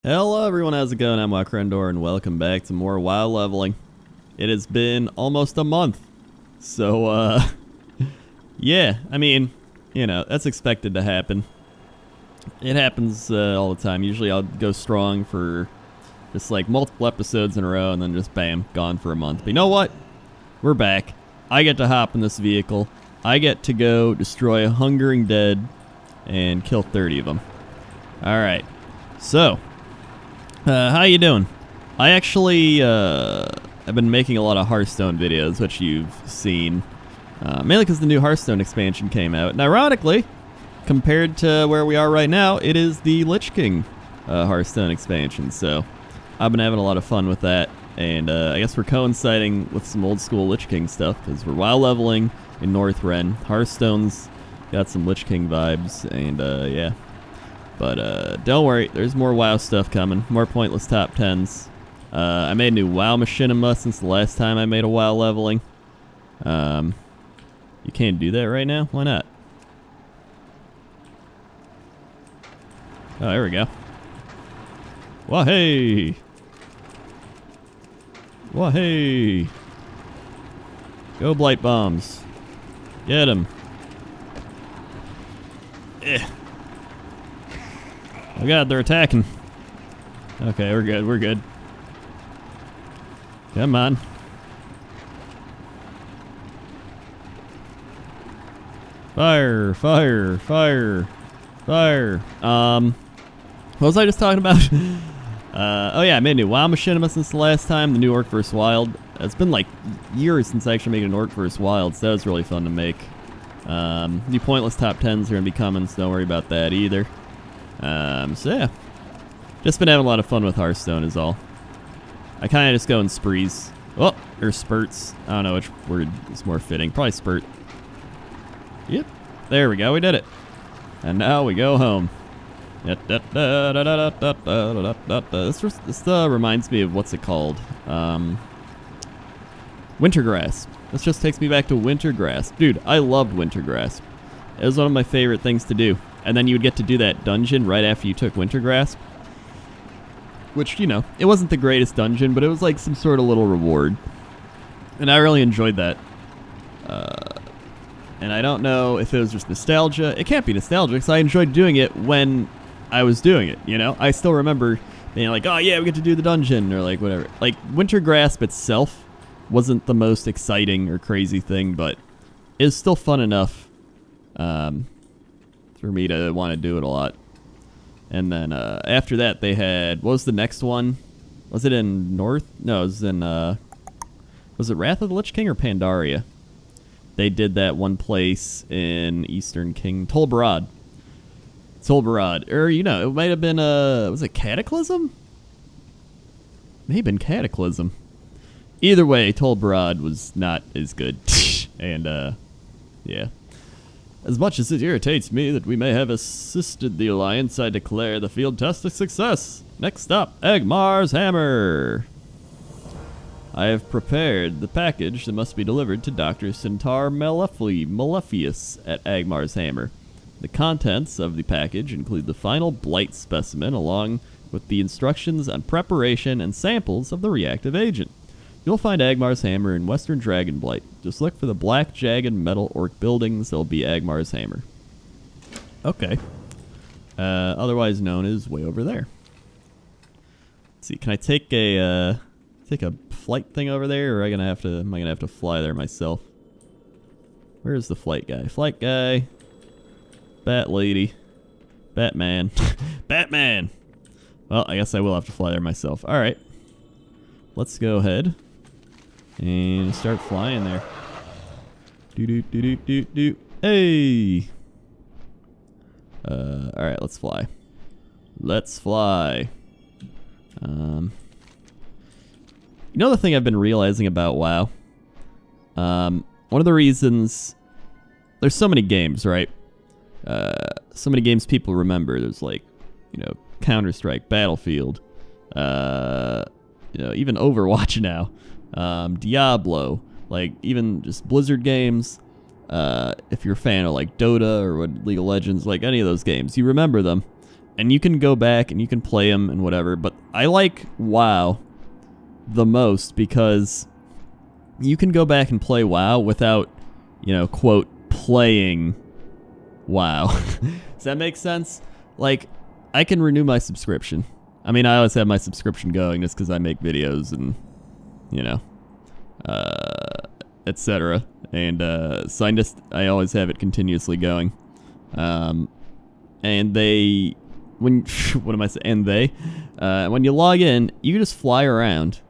Hello everyone, how's it going? I'm WoWcrendor and welcome back to more WoW leveling. It has been almost a month. So, yeah, I mean, you know, that's expected to happen. It happens all the time. Usually I'll go strong for just like multiple episodes in a row and then just bam, gone for a month. But you know what? We're back. I get to hop in this vehicle. I get to go destroy a hungering dead and kill 30 of them. Alright, so... how you doing? I actually, I've been making a lot of Hearthstone videos, which you've seen, mainly because the new Hearthstone expansion came out. And ironically, compared to where we are right now, it is the Lich King Hearthstone expansion. So I've been having a lot of fun with that. And I guess we're coinciding with some old school Lich King stuff, because we're WoW leveling in North Ren. Hearthstone's got some Lich King vibes, and yeah. But don't worry, there's more WoW stuff coming. More pointless top 10s. I made a new WoW machinima since the last time I made a WoW leveling. You can't do that right now? Why not? Oh, there we go. Wah-hey! Wah-hey! Go Blight Bombs. Get him. Eh. Oh god, they're attacking. Okay, we're good, we're good. Come on. Fire, fire, fire, fire. What was I just talking about? Oh yeah, I made a new WoW machinima since the last time, the new Orc vs. Wild. It's been like years since I actually made an Orc vs. Wild, so that was really fun to make. New pointless top 10s are going to be coming, so don't worry about that either. So yeah, just been having a lot of fun with Hearthstone is all. I kind of just go in sprees. Oh, or spurts. I don't know which word is more fitting. Probably spurt. Yep, there we go, we did it. And now we go home. This reminds me of what's it called? Wintergrass. This just takes me back to Wintergrass. Dude, I loved Wintergrass. It was one of my favorite things to do. And then you would get to do that dungeon right after you took Wintergrasp. Which, you know, it wasn't the greatest dungeon, but it was like some sort of little reward. And I really enjoyed that. And I don't know if it was just nostalgia. It can't be nostalgia, because I enjoyed doing it when I was doing it, you know? I still remember being like, oh yeah, we get to do the dungeon, or like whatever. Like, Wintergrasp itself wasn't the most exciting or crazy thing, but it's still fun enough. For me to want to do it a lot. And then after that they had, what was the next one? Was it in North? No, it was in, was it Wrath of the Lich King or Pandaria? They did that one place in Eastern King, Tol Barad. Or, you know, it might have been, was it Cataclysm? May have been Cataclysm. Either way, Tol Barad was not as good. And, yeah. As much as it irritates me that we may have assisted the Alliance, I declare the field test a success. Next up, Agmar's Hammer. I have prepared the package that must be delivered to Dr. Centaur Malefius at Agmar's Hammer. The contents of the package include the final blight specimen along with the instructions on preparation and samples of the reactive agent. You'll find Agmar's Hammer in Western Dragonblight. Just look for the black, jagged metal orc buildings. There'll be Agmar's Hammer. Okay. Otherwise known as way over there. Let's see. Can I take a flight thing over there, or am I gonna have to fly there myself? Where's the flight guy? Flight guy. Bat lady. Batman. Batman. Well, I guess I will have to fly there myself. All right. Let's go ahead and start flying there. Do. Hey! Alright, let's fly. Let's fly. You know the thing I've been realizing about WoW? One of the reasons... There's so many games, right? So many games people remember. There's like, you know, Counter-Strike, Battlefield, you know, even Overwatch now. Diablo, like even just Blizzard games. If you're a fan of like Dota or League of Legends, like any of those games, you remember them. and you can go back and you can play them and whatever, but I like WoW the most because you can go back and play WoW without, you know, quote, playing WoW. Does that make sense? Like, I can renew my subscription. I mean, I always have my subscription going just because I make videos and, you know, etc. And so I always have it continuously going. And they, when what am I saying? And they, when you log in, you can just fly around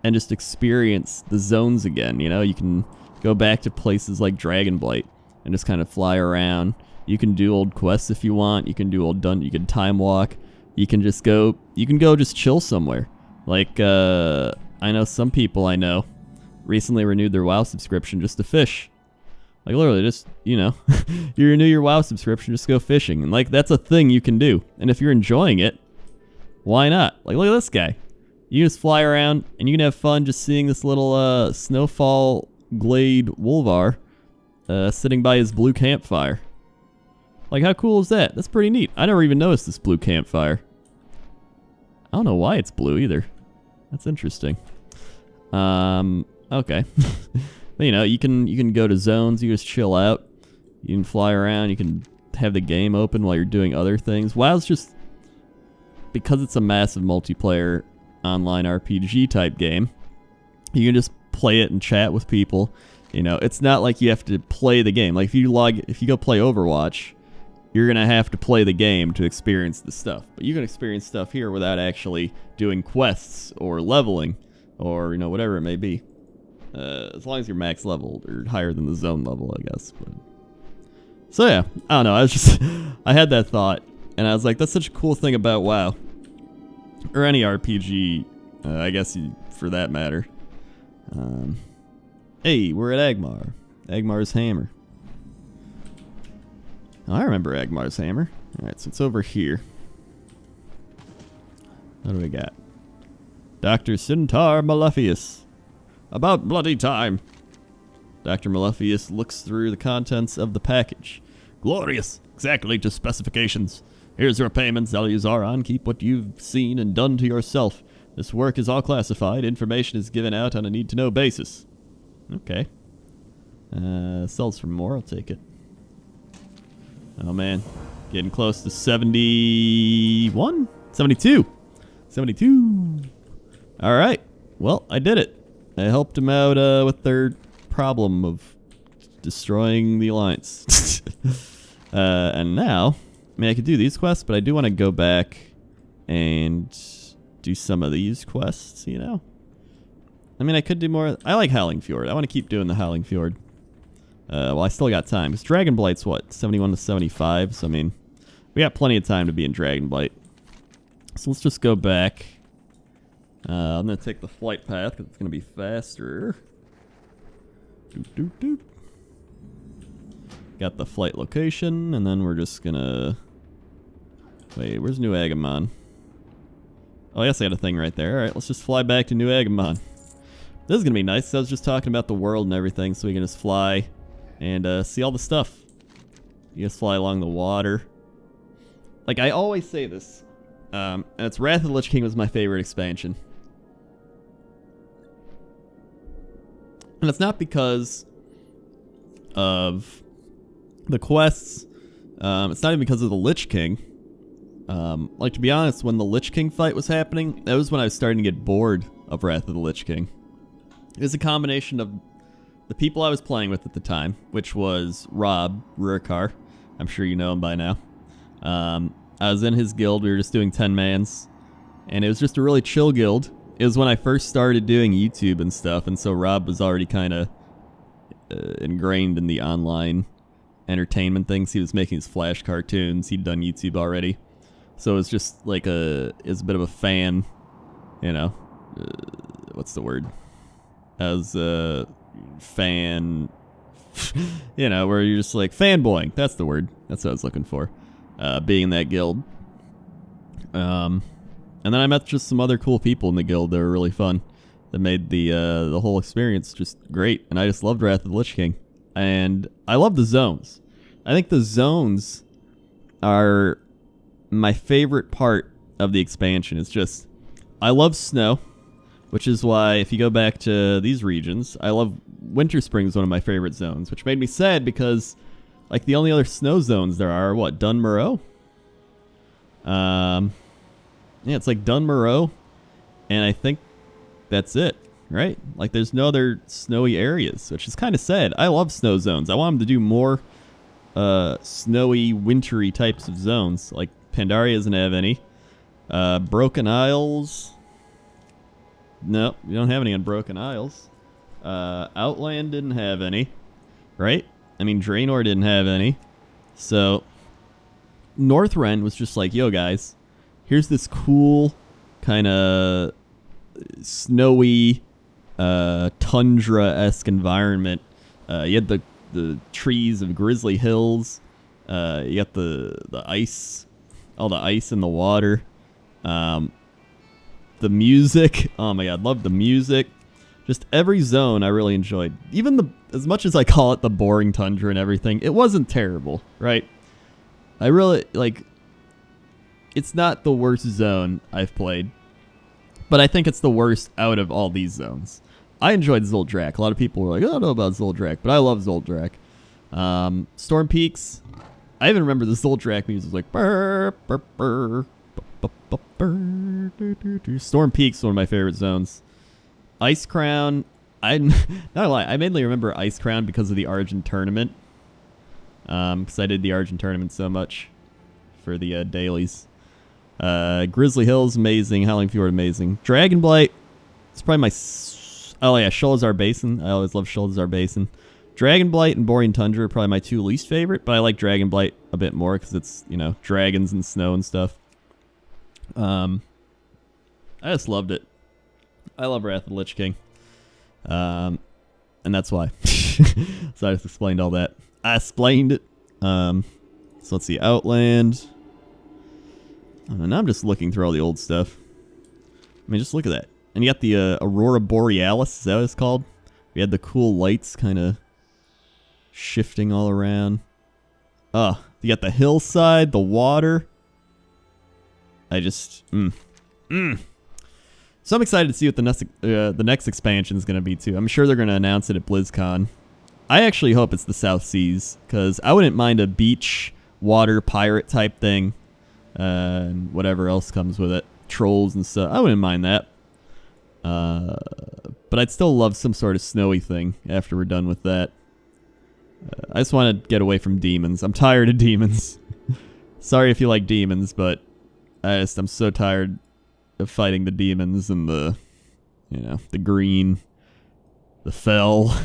and just experience the zones again. You know, you can go back to places like Dragonblight and just kind of fly around. You can do old quests if you want. You can do old you can time walk. You can just go. You can go just chill somewhere. Like I know some people I know recently renewed their WoW subscription just to fish. Like literally, just, you know, you renew your WoW subscription, just go fishing, and like that's a thing you can do. And if you're enjoying it, why not? Like look at this guy. You can just fly around and you can have fun just seeing this little snowfall glade wolvar sitting by his blue campfire. Like how cool is that? That's pretty neat. I never even noticed this blue campfire. I don't know why it's blue either. That's interesting. Okay. But, you know, you can go to zones, you just chill out, you can fly around, you can have the game open while you're doing other things. WoW's just, because it's a massive multiplayer online RPG type game, you can just play it and chat with people. You know, it's not like you have to play the game. Like if you go play Overwatch, you're gonna have to play the game to experience the stuff. But you can experience stuff here without actually doing quests or leveling or, you know, whatever it may be. As long as you're max level or higher than the zone level, I guess. But so yeah, I don't know. I had that thought, and I was like, that's such a cool thing about WoW, or any RPG, I guess for that matter. Hey, we're at Agmar. Agmar's hammer. Oh, I remember Agmar's hammer. All right, so it's over here. What do we got? Dr. Centaur Malefius. About bloody time. Dr. Malefius looks through the contents of the package. Glorious. Exactly to specifications. Here's your payment, Zeluzauron. Keep what you've seen and done to yourself. This work is all classified. Information is given out on a need-to-know basis. Okay. Sells for more. I'll take it. Oh, man. Getting close to 71? 72. 72. All right. Well, I did it. I helped them out with their problem of destroying the Alliance. And now, I mean, I could do these quests, but I do want to go back and do some of these quests, you know? I mean, I could do more. I like Howling Fjord. I want to keep doing the Howling Fjord. Well, I still got time. Because Dragonblight's what? 71 to 75? So, I mean, we got plenty of time to be in Dragonblight. So let's just go back. I'm going to take the flight path because it's going to be faster. Doop, doop, doop. Got the flight location, and then we're just going to... Wait, where's New Agamon? Oh, yes, I got a thing right there. Alright, let's just fly back to New Agamon. This is going to be nice. I was just talking about the world and everything, so we can just fly and see all the stuff. You just fly along the water. Like, I always say this, and it's Wrath of the Lich King was my favorite expansion. And it's not because of the quests. It's not even because of the Lich King. Like, to be honest, when the Lich King fight was happening, that was when I was starting to get bored of Wrath of the Lich King. It was a combination of the people I was playing with at the time, which was Rob Rurikar. I'm sure you know him by now. I was in his guild. We were just doing 10-mans. And it was just a really chill guild. It was when I first started doing YouTube and stuff, and so Rob was already kind of ingrained in the online entertainment things. He was making his Flash cartoons. He'd done YouTube already. So it was just like it was a bit of a fan, you know, what's the word? As a fan, you know, where you're just like fanboying. That's the word. That's what I was looking for. Being in that guild. And then I met just some other cool people in the guild that were really fun. That made the whole experience just great. And I just loved Wrath of the Lich King. And I love the zones. I think the zones are my favorite part of the expansion is just, I love snow, which is why if you go back to these regions, I love Winter Spring is one of my favorite zones, which made me sad because like the only other snow zones there are, what, Dun Morogh? Yeah, it's like Dun Morogh, and I think that's it, right? Like there's no other snowy areas, which is kind of sad. I love snow zones. I want them to do more snowy, wintry types of zones. Like Pandaria doesn't have any. Broken Isles. No, we don't have any on Broken Isles. Outland didn't have any, right? I mean, Draenor didn't have any. So, Northrend was just like, yo, guys, here's this cool kind of snowy, tundra-esque environment. You had the trees of Grizzly Hills. You got the ice, all the ice in the water. The music, oh my god, love the music. Just every zone I really enjoyed. Even as much as I call it the boring tundra and everything, it wasn't terrible, right? I really, like, it's not the worst zone I've played, but I think it's the worst out of all these zones. I enjoyed Zuldrak. A lot of people were like, I don't know about Zuldrak, but I love Zuldrak. Storm Peaks, I even remember the Zuldrak music was like, burr, burr, burr, burr, burr, burr. Storm Peaks is one of my favorite zones. Ice Crown, not gonna lie, I mainly remember Ice Crown because of the Argent tournament. Because I did the Argent tournament so much for the dailies. Grizzly Hills, amazing. Howling Fjord, amazing. Dragonblight, it's probably my... Oh yeah, Sholazar Basin. I always love Sholazar Basin. Dragonblight and Borean Tundra are probably my two least favorite, but I like Dragonblight a bit more because it's, you know, dragons and snow and stuff. I just loved it. I love Wrath of the Lich King. And that's why. So I just explained all that. I explained it. So let's see. Outland. And I'm just looking through all the old stuff. I mean, just look at that. And you got the Aurora Borealis. Is that what it's called? We had the cool lights kind of shifting all around. You got the hillside, the water. I just... So I'm excited to see what the next expansion is going to be, too. I'm sure they're going to announce it at BlizzCon. I actually hope it's the South Seas, because I wouldn't mind a beach, water, pirate type thing, and whatever else comes with it. Trolls and stuff. I wouldn't mind that. But I'd still love some sort of snowy thing after we're done with that. I just want to get away from demons. I'm tired of demons. Sorry if you like demons, but I'm so tired of fighting the demons and the green, the fell.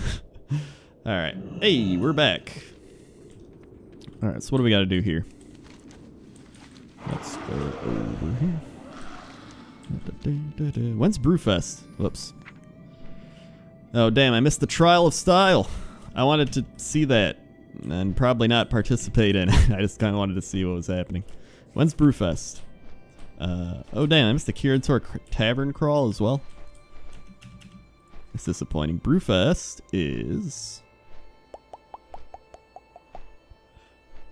Alright. Hey, we're back. Alright, so what do we got to do here? Let's go over here. When's Brewfest? Whoops. Oh, damn, I missed the Trial of Style. I wanted to see that and probably not participate in it. I just kind of wanted to see what was happening. When's Brewfest? Oh, damn, I missed the Kirin Tavern Crawl as well. It's disappointing. Brewfest is...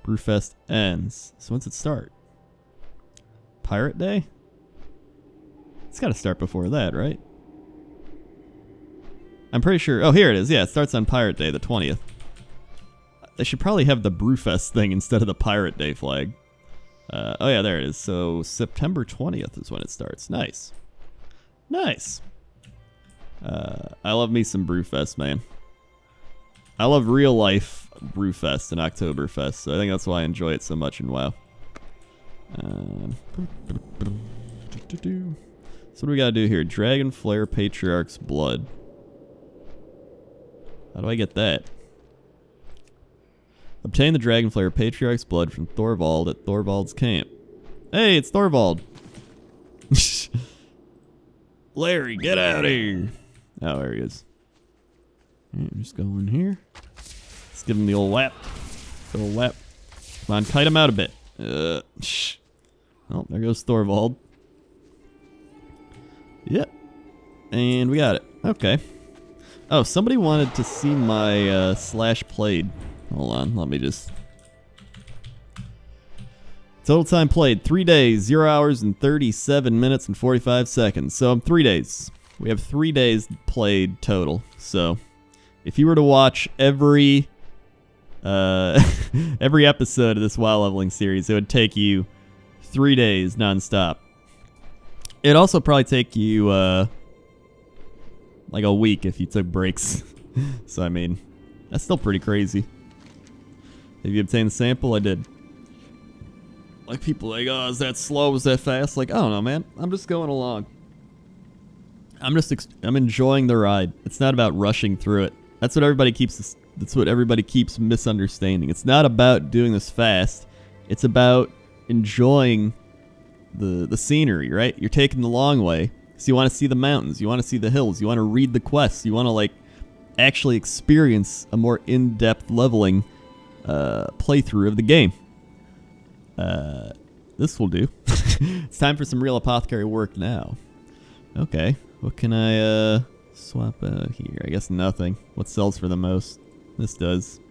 Brewfest ends. So when's it start? Pirate Day? It's got to start before that, right? I'm pretty sure... Oh, here it is. Yeah, it starts on Pirate Day, the 20th. They should probably have the Brewfest thing instead of the Pirate Day flag. Oh, yeah, there it is. So September 20th is when it starts. Nice. Nice. I love me some Brewfest, man. I love real life Brewfest and Oktoberfest, so I think that's why I enjoy it so much in WoW. So what do we gotta do here? Dragonflare Patriarch's Blood. How do I get that? Obtain the Dragonflare Patriarch's Blood from Thorvald at Thorvald's camp. Hey, it's Thorvald! Larry, get out of here! Oh, there he is. Alright, just go in here. Let's give him the old whap. The old whap. Come on, kite him out a bit. Shh. Oh, there goes Thorvald. Yep. And we got it. Okay. Oh, somebody wanted to see my slash played. Hold on, let me just Total time played, 3 days, 0 hours and 37 minutes and 45 seconds. So 3 days. We have 3 days played total. So if you were to watch every episode of this WoW leveling series, it would take you 3 days nonstop. It'd also probably take you like a week if you took breaks. So I mean, that's still pretty crazy. Have you obtained the sample? I did. Like people like, oh, is that slow? Is that fast? Like, I don't know, man. I'm just going along. I'm enjoying the ride. It's not about rushing through it. That's what everybody keeps misunderstanding. It's not about doing this fast. It's about enjoying the scenery, right? You're taking the long way. So you want to see the mountains, you want to see the hills, you want to read the quests, you want to like actually experience a more in-depth leveling playthrough of the game. This will do. It's time for some real apothecary work now. Okay, what can I swap out here? I guess nothing. What sells for the most? This does.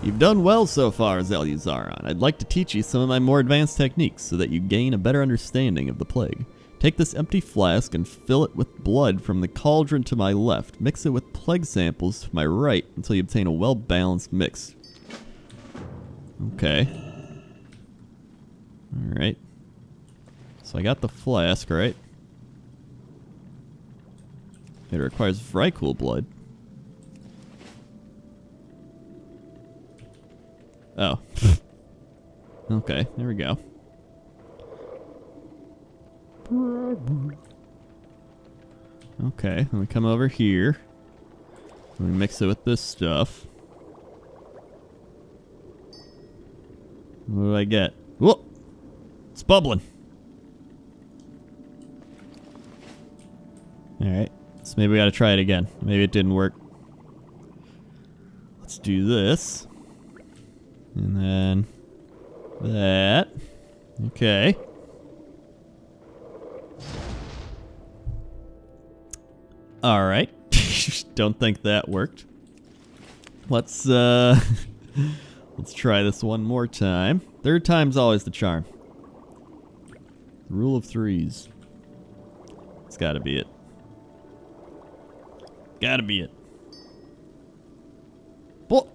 You've done well so far, Zel'Uzaran. I'd like to teach you some of my more advanced techniques so that you gain a better understanding of the plague. Take this empty flask and fill it with blood from the cauldron to my left. Mix it with plague samples to my right until you obtain a well-balanced mix. Okay. Alright. So I got the flask, right? It requires Vrykul blood. Oh. Okay, there we go. Okay, let me come over here. Let me mix it with this stuff. What do I get? Whoa! It's bubbling. Alright, so maybe we gotta try it again. Maybe it didn't work. Let's do this. And then that. Okay. Alright. Don't think that worked. Let's let's try this one more time. Third time's always the charm. Rule of threes. It's gotta be it. Gotta be it. Whoa!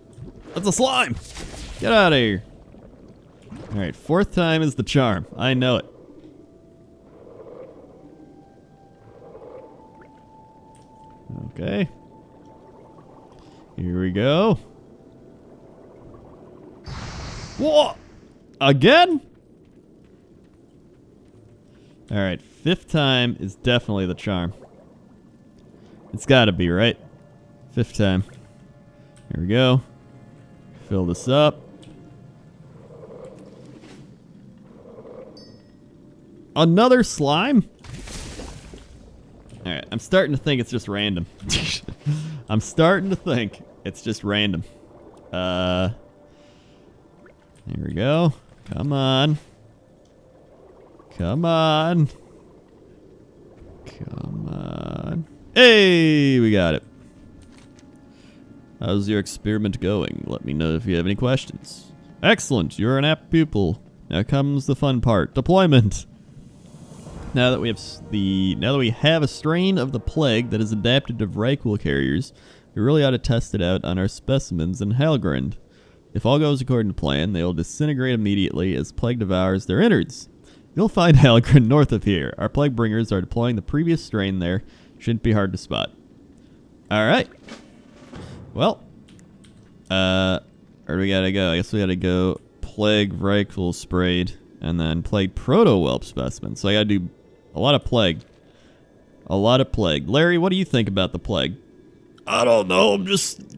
That's a slime! Get out of here. Alright, fourth time is the charm. I know it. Okay. Here we go. Whoa! Again? Alright, fifth time is definitely the charm. It's gotta be, right? Fifth time. Here we go. Fill this up. Another slime? Alright, I'm starting to think it's just random. I'm starting to think it's just random. Here we go. Come on. Come on. Come on. Hey, we got it. How's your experiment going? Let me know if you have any questions. Excellent, you're an apt pupil. Now comes the fun part, deployment. Now that we have a strain of the plague that is adapted to Vrykul carriers, we really ought to test it out on our specimens in Helgrund. If all goes according to plan, they will disintegrate immediately as plague devours their innards. You'll find Helgrund north of here. Our plague bringers are deploying the previous strain there. Shouldn't be hard to spot. Alright. Well. Where do we gotta go? I guess we gotta go plague Vrykul sprayed and then plague proto-whelp specimen. So I gotta do a lot of plague. A lot of plague. Larry, what do you think about the plague? I don't know,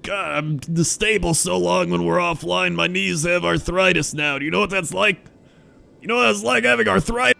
I'm stable so long when we're offline, my knees have arthritis now. Do you know what that's like? You know what it's like having arthritis?